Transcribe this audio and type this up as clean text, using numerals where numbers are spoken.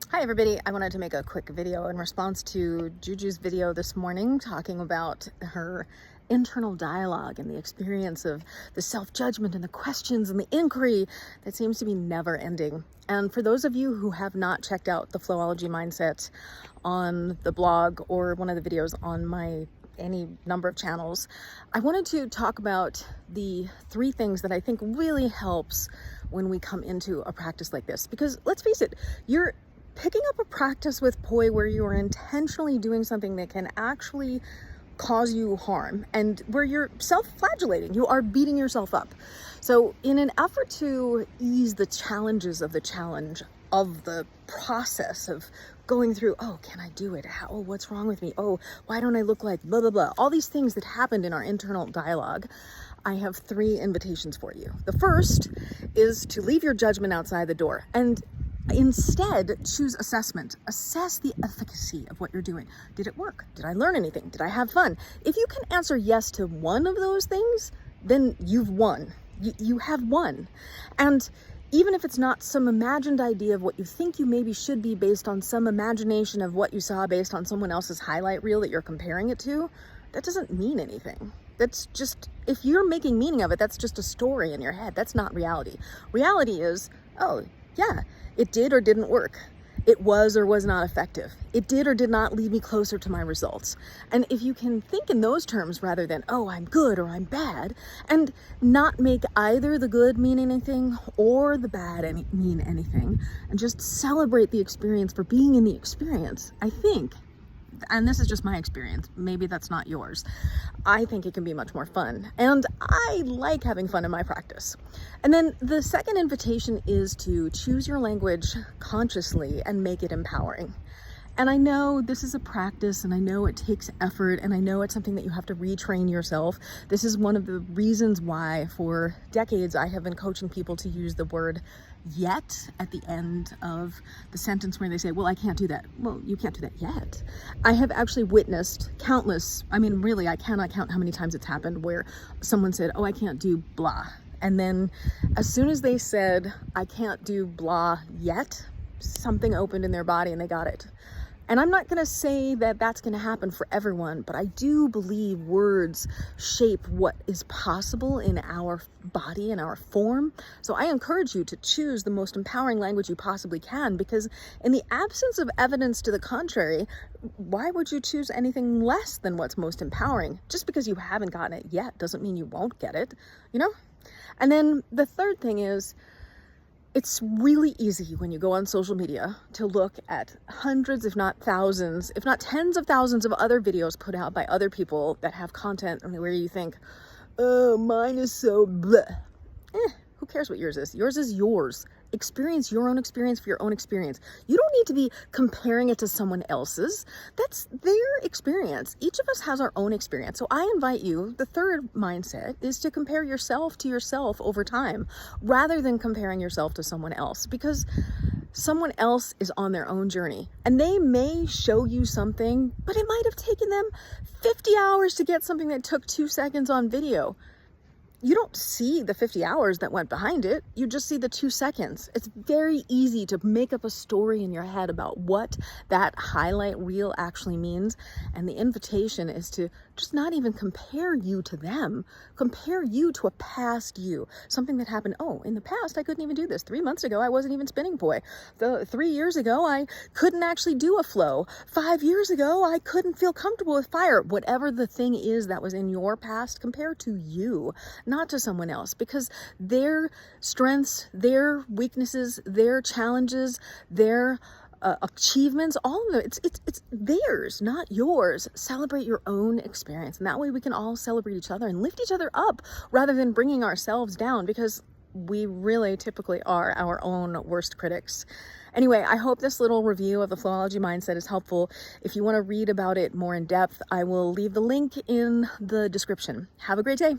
Hi everybody, I wanted to make a quick video in response to Juju's video this morning talking about her internal dialogue and the experience of the self-judgment and the questions and the inquiry that seems to be never ending. And for those of you who have not checked out the Flowology Mindset on the blog or one of the videos on any number of channels, I wanted to talk about the 3 things that I think really helps when we come into a practice like this. Because let's face it, you're picking up a practice with Poi where you are intentionally doing something that can actually cause you harm and where you're self-flagellating, you are beating yourself up. So in an effort to ease the challenges of the challenge of the process of going through, oh, can I do it? Oh, what's wrong with me? Oh, why don't I look like blah, blah, blah? All these things that happened in our internal dialogue. I have 3 invitations for you. The first is to leave your judgment outside the door and instead choose assessment. Assess the efficacy of what you're doing. Did it work? Did I learn anything? Did I have fun? If you can answer yes to one of those things, then you've won. You have won. And even if it's not some imagined idea of what you think you maybe should be based on some imagination of what you saw based on someone else's highlight reel that you're comparing it to, that doesn't mean anything. That's just, if you're making meaning of it, that's just a story in your head. That's not reality. Reality is, oh yeah, it did or didn't work. It was or was not effective. It did or did not lead me closer to my results. And if you can think in those terms rather than, oh, I'm good or I'm bad, and not make either the good mean anything or the bad mean anything, and just celebrate the experience for being in the experience, I think, and this is just my experience, maybe that's not yours, I think it can be much more fun. And I like having fun in my practice. And then the second invitation is to choose your language consciously and make it empowering. And I know this is a practice and I know it takes effort and I know it's something that you have to retrain yourself. This is one of the reasons why for decades I have been coaching people to use the word yet at the end of the sentence where they say, well, I can't do that. Well, you can't do that yet. I have actually witnessed countless, I mean, really, I cannot count how many times it's happened where someone said, oh, I can't do blah. And then as soon as they said, I can't do blah yet, something opened in their body and they got it. And I'm not going to say that that's going to happen for everyone, but I do believe words shape what is possible in our body and our form. So I encourage you to choose the most empowering language you possibly can, because in the absence of evidence to the contrary, why would you choose anything less than what's most empowering? Just because you haven't gotten it yet doesn't mean you won't get it, you know? And then the third thing is, it's really easy when you go on social media to look at hundreds, if not thousands, if not tens of thousands of other videos put out by other people that have content where you think, oh, mine is so bleh. Who cares what yours is? Yours is yours. Experience your own experience for your own experience. You don't need to be comparing it to someone else's. That's their experience. Each of us has our own experience. So I invite you, the third mindset is to compare yourself to yourself over time rather than comparing yourself to someone else, because someone else is on their own journey and they may show you something, but it might have taken them 50 hours to get something that took 2 seconds on video. You don't see the 50 hours that went behind it. You just see the 2 seconds. It's very easy to make up a story in your head about what that highlight reel actually means. And the invitation is to just not even compare you to them. Compare you to a past you. Something that happened, oh, in the past, I couldn't even do this. 3 months ago, I wasn't even spinning Poi. 3 years ago, I couldn't actually do a flow. 5 years ago, I couldn't feel comfortable with fire. Whatever the thing is that was in your past, compare to you, not to someone else, because their strengths, their weaknesses, their challenges, their achievements, all of it, it's theirs, not yours. Celebrate your own experience, and that way we can all celebrate each other and lift each other up rather than bringing ourselves down, because we really typically are our own worst critics. Anyway, I hope this little review of the Flowology Mindset is helpful. If you want to read about it more in depth, I will leave the link in the description. Have a great day.